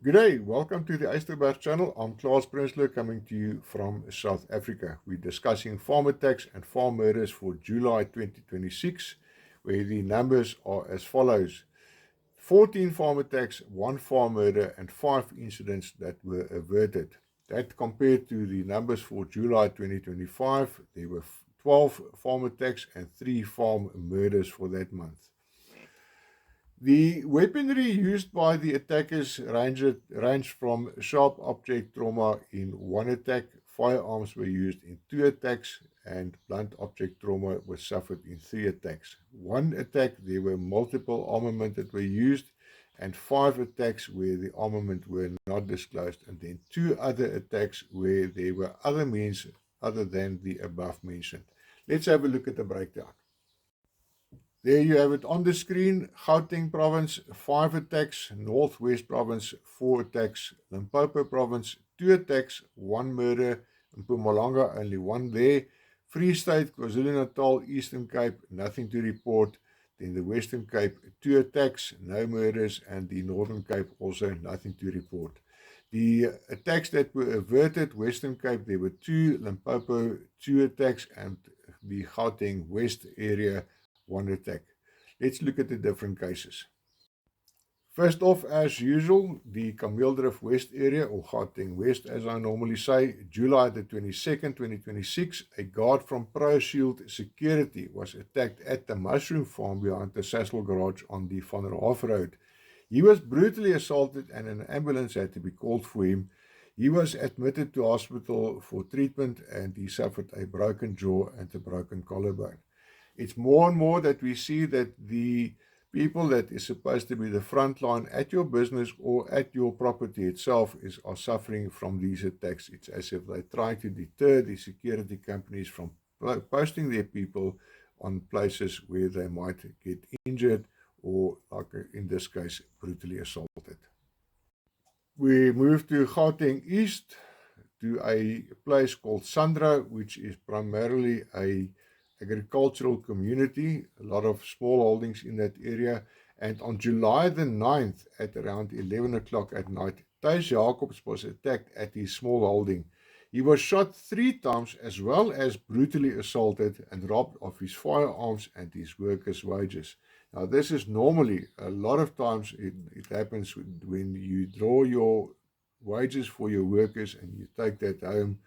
Good day, welcome to the Eysterberg channel. I'm Klaas Prinsloo coming to you from South Africa. We're discussing farm attacks and farm murders for July 2026, where the numbers are as follows. 14 farm attacks, 1 farm murder, and 5 incidents that were averted. That compared to the numbers for July 2025, there were 12 farm attacks and 3 farm murders for that month. The weaponry used by the attackers ranged from sharp object trauma in 1 attack, firearms were used in 2 attacks, and blunt object trauma was suffered in 3 attacks. 1 attack, there were multiple armament that were used, and 5 attacks where the armament were not disclosed, and then 2 other attacks where there were other means other than the above mentioned. Let's have a look at the breakdown. There you have it on the screen. Gauteng Province, 5 attacks. Northwest Province, 4 attacks. Limpopo Province, 2 attacks, 1 murder. Mpumalanga, only 1 there. Free State, KwaZulu-Natal, Eastern Cape, nothing to report. Then the Western Cape, 2 attacks, no murders. And the Northern Cape, also nothing to report. The attacks that were averted, Western Cape, there were 2. Limpopo, 2 attacks. And the Gauteng West area, 1 attack. Let's look at the different cases. First off, as usual, the Kameeldrift West area, or Gauteng West as I normally say, July the 22nd, 2026, a guard from ProShield Security was attacked at the mushroom farm behind the Sasol garage on the Van der Haaf Road. He was brutally assaulted and an ambulance had to be called for him. He was admitted to hospital for treatment and he suffered a broken jaw and a broken collarbone. It's more and more that we see that the people that is supposed to be the front line at your business or at your property itself are suffering from these attacks. It's as if they're trying to deter the security companies from posting their people on places where they might get injured or, like in this case, brutally assaulted. We move to Gauteng East, to a place called Sandra, which is primarily a agricultural community, a lot of small holdings in that area. And on July the 9th at around 11 o'clock at night, Thijs Jacobs was attacked at his small holding. He was shot 3 times as well as brutally assaulted and robbed of his firearms and his workers' wages. Now this is normally, a lot of times it happens when you draw your wages for your workers and you take that home.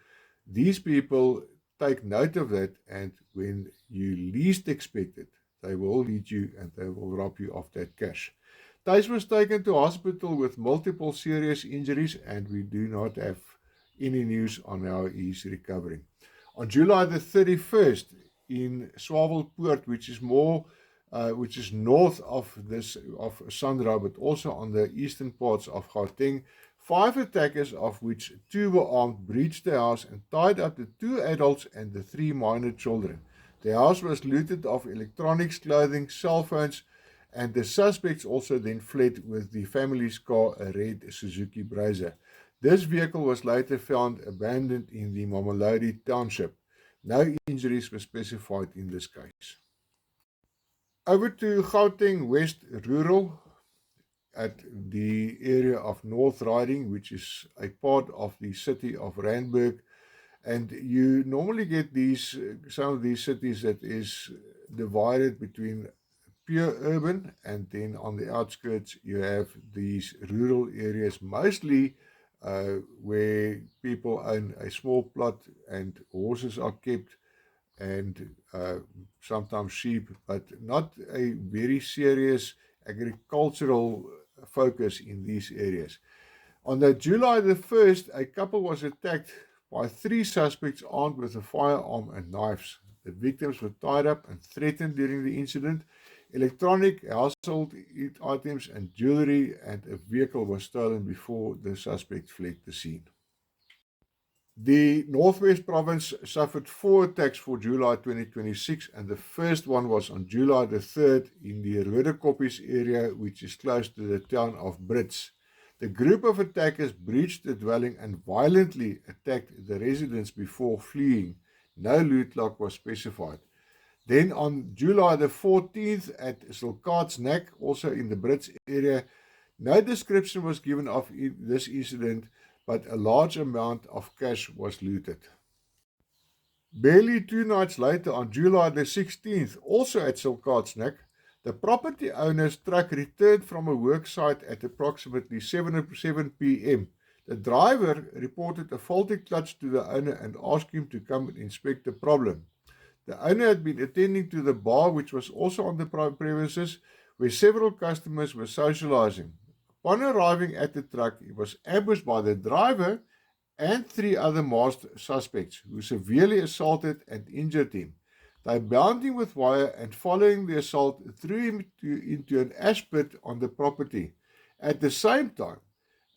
These people take note of that, and when you least expect it, they will lead you and they will rob you of that cash. Thijs was taken to hospital with multiple serious injuries, and we do not have any news on how he's recovering. On July the 31st in Swavelpoort, which is north of Sandra, but also on the eastern parts of Gauteng, 5 attackers, of which 2 were armed, breached the house and tied up the 2 adults and the 3 minor children. The house was looted of electronics, clothing, cell phones, and the suspects also then fled with the family's car, a red Suzuki Brazza. This vehicle was later found abandoned in the Mamelodi township. No injuries were specified in this case. Over to Gauteng West Rural, at the area of North Riding, which is a part of the city of Randburg. And you normally get some of these cities that is divided between pure urban, and then on the outskirts you have these rural areas, mostly where people own a small plot and horses are kept, and sometimes sheep, but not a very serious agricultural focus in these areas. On July the 1st, a couple was attacked by 3 suspects armed with a firearm and knives. The victims were tied up and threatened during the incident. Electronic, household items and jewelry and a vehicle was stolen before the suspect fled the scene. The Northwest Province suffered 4 attacks for July 2026, and the first one was on July the 3rd in the Rodekoppies area, which is close to the town of Brits. The group of attackers breached the dwelling and violently attacked the residents before fleeing. No loot lock was specified. Then on July the 14th at Silkaartsnek, also in the Brits area, No description was given of this incident, but a large amount of cash was looted. Barely 2 nights later, on July the 16th, also at Silkaardsnek, the property owner's truck returned from a work site at approximately 7 p.m. The driver reported a faulty clutch to the owner and asked him to come and inspect the problem. The owner had been attending to the bar, which was also on the premises, where several customers were socializing. Upon arriving at the truck, he was ambushed by the driver and 3 other masked suspects, who severely assaulted and injured him. They bound him with wire and, following the assault, threw him into an ash pit on the property. At the same time,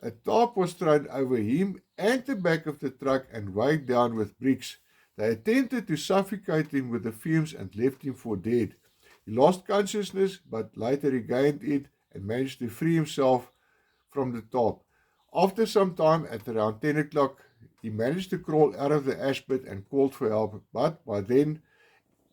a tarp was thrown over him and the back of the truck and weighed down with bricks. They attempted to suffocate him with the fumes and left him for dead. He lost consciousness, but later regained it and managed to free himself from the tarp. After some time, at around 10 o'clock, he managed to crawl out of the ash pit and called for help, but by then,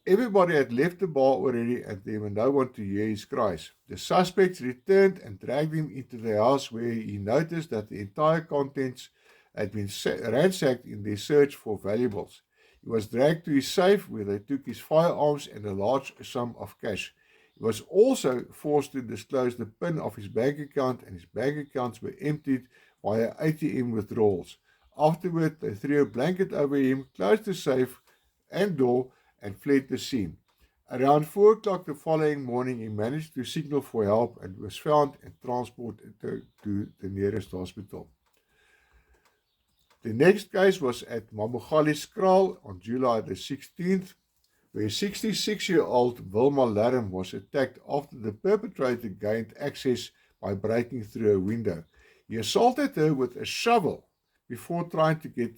everybody had left the bar already and there were no one to hear his cries. The suspects returned and dragged him into the house, where he noticed that the entire contents had been ransacked in their search for valuables. He was dragged to his safe, where they took his firearms and a large sum of cash. He was also forced to disclose the PIN of his bank account, and his bank accounts were emptied via ATM withdrawals. Afterward, they threw a blanket over him, closed the safe and door, and fled the scene. Around 4 o'clock the following morning, he managed to signal for help and was found and transported to the nearest hospital. The next case was at Mamogaliskraal on July the 16th, where 66-year-old Wilma Laram was attacked after the perpetrator gained access by breaking through a window. He assaulted her with a shovel before trying to get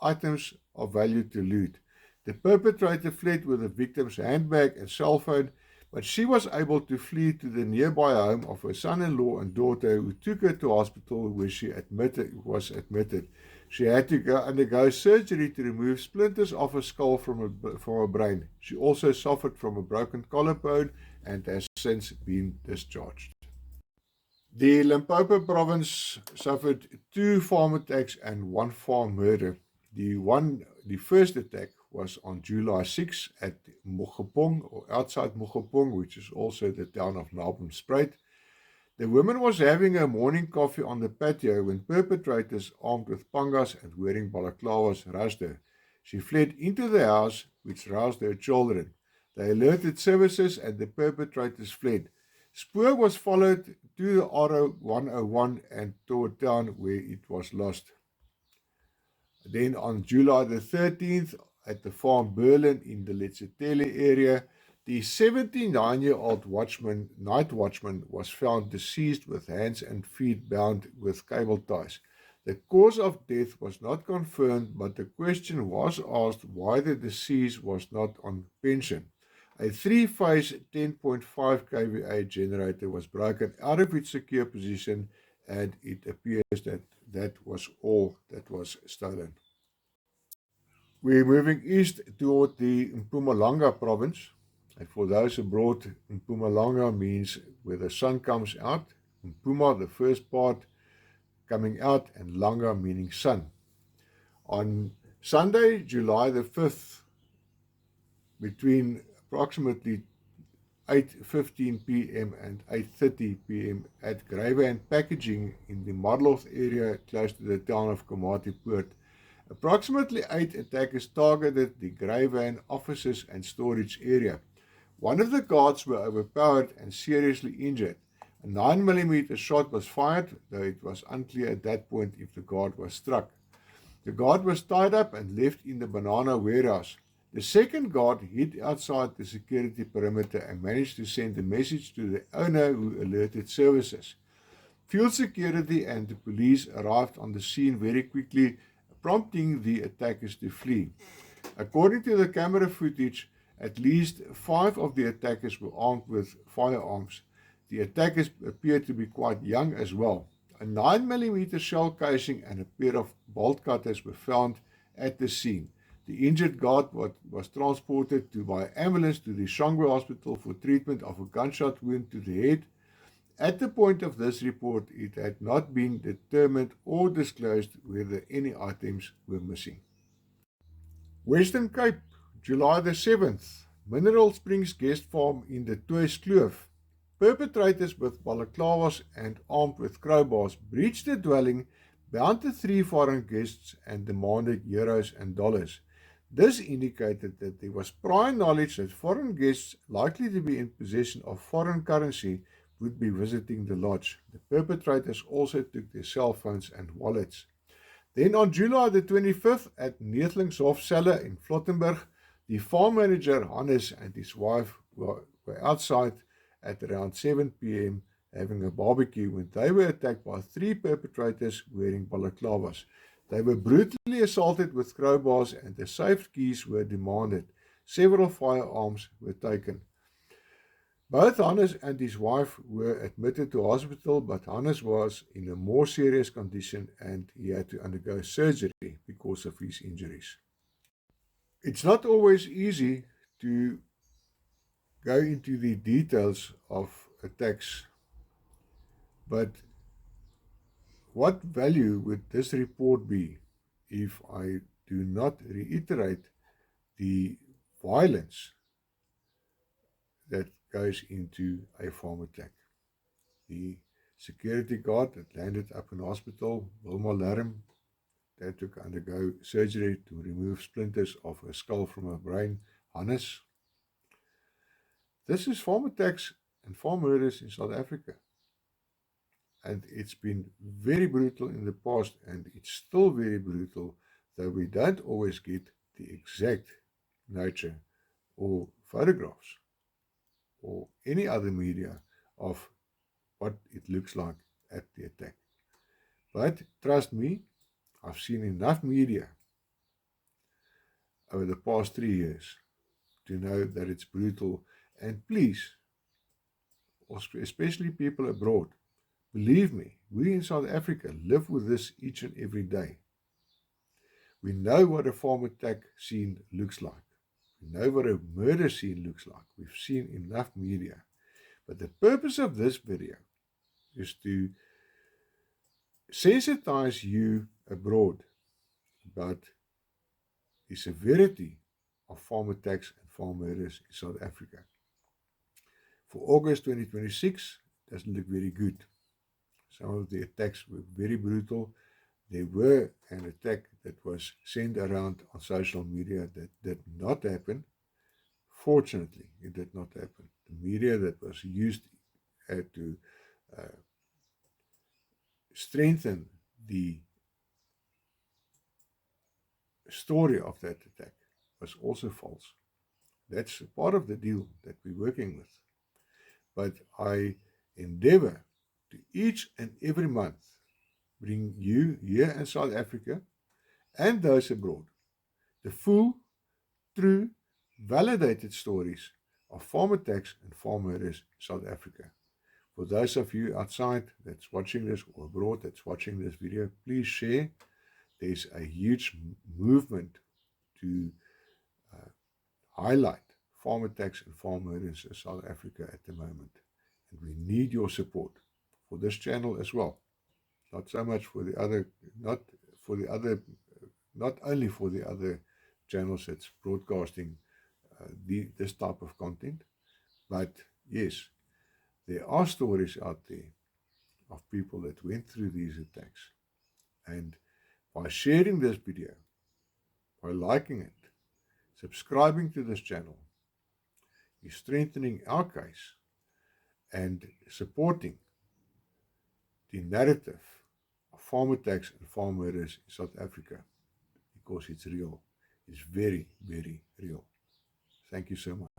items of value to loot. The perpetrator fled with the victim's handbag and cell phone, but she was able to flee to the nearby home of her son-in-law and daughter, who took her to hospital, where she was admitted. She had to undergo surgery to remove splinters of her skull from her brain. She also suffered from a broken collarbone and has since been discharged. The Limpopo province suffered 2 farm attacks and 1 farm murder. The first attack was on July 6 at Mokgopong, or outside Mokgopong, which is also the town of Naardenspruit. The woman was having her morning coffee on the patio when perpetrators armed with pangas and wearing balaclavas rushed her. She fled into the house, which roused her children. They alerted services and the perpetrators fled. Spoor was followed to the R101 and toward town, where it was lost. Then on July the 13th, at the farm Berlin in the Letsetele area, the 79-year-old night watchman was found deceased with hands and feet bound with cable ties. The cause of death was not confirmed, but the question was asked why the deceased was not on pension. A 3-phase 10.5 kVA generator was broken out of its secure position, and it appears that was all that was stolen. We're moving east toward the Mpumalanga province. And for those abroad, Mpumalanga means where the sun comes out. Mpuma, the first part, coming out, and Langa meaning sun. On Sunday, July the 5th, between approximately 8:15 p.m. and 8:30 p.m. at Gryvan Packaging in the Marloth area close to the town of Komatipoort, approximately 8 attackers targeted the Gryvan offices and storage area. One of the guards were overpowered and seriously injured. A 9mm shot was fired, though it was unclear at that point if the guard was struck. The guard was tied up and left in the banana warehouse. The second guard hid outside the security perimeter and managed to send a message to the owner, who alerted services. Field security and the police arrived on the scene very quickly, prompting the attackers to flee. According to the camera footage, at least 5 of the attackers were armed with firearms. The attackers appeared to be quite young as well. A 9mm shell casing and a pair of bolt cutters were found at the scene. The injured guard was transported by ambulance to the Shangwe Hospital for treatment of a gunshot wound to the head At the point of this report, it had not been determined or disclosed whether any items were missing. Western Cape, July the 7th. Mineral Springs guest farm in the Toys Kloof. Perpetrators with balaclavas and armed with crowbars breached the dwelling, bound the 3 foreign guests and demanded euros and dollars. This indicated that there was prior knowledge that foreign guests likely to be in possession of foreign currency would be visiting the lodge. The perpetrators also took their cell phones and wallets. Then on July the 25th at Neethlingshof Cellar in Flottenburg, the farm manager Hannes and his wife were outside at around 7 p.m. having a barbecue when they were attacked by 3 perpetrators wearing balaclavas. They were brutally assaulted with crowbars and the safe keys were demanded. Several firearms were taken. Both Hannes and his wife were admitted to hospital, but Hannes was in a more serious condition and he had to undergo surgery because of his injuries. It's not always easy to go into the details of attacks, but what value would this report be if I do not reiterate the violence that goes into a farm attack? The security guard that landed up in hospital, Wilma Larm, that took undergo surgery to remove splinters of her skull from her brain, Hannes. This is farm attacks and farm murders in South Africa. And it's been very brutal in the past, and it's still very brutal, though we don't always get the exact nature or photographs or any other media of what it looks like at the attack. But trust me, I've seen enough media over the past 3 years to know that it's brutal. And please, especially people abroad, believe me, we in South Africa live with this each and every day. We know what a farm attack scene looks like. We know what a murder scene looks like. We've seen enough media. But the purpose of this video is to sensitize you abroad about the severity of farm attacks and farm murders in South Africa. For August 2026, it doesn't look very good. Some of the attacks were very brutal. There were an attack that was sent around on social media that did not happen. Fortunately, it did not happen. The media that was used to strengthen the story of that attack was also false. That's part of the deal that we're working with. But I endeavor to each and every month bring you here in South Africa and those abroad the full, true, validated stories of farm attacks and farm murders in South Africa. For those of you outside that's watching this or abroad that's watching this video, please share. There's a huge movement to highlight farm attacks and farm murders in South Africa at the moment. And we need your support for this channel as well. Not so much for the other, not only for the other channels that's broadcasting this type of content, but yes, there are stories out there of people that went through these attacks. And by sharing this video, by liking it, subscribing to this channel, you're strengthening our case and supporting the narrative of farm attacks and farm murders in South Africa, because it's real. It's very, very real. Thank you so much.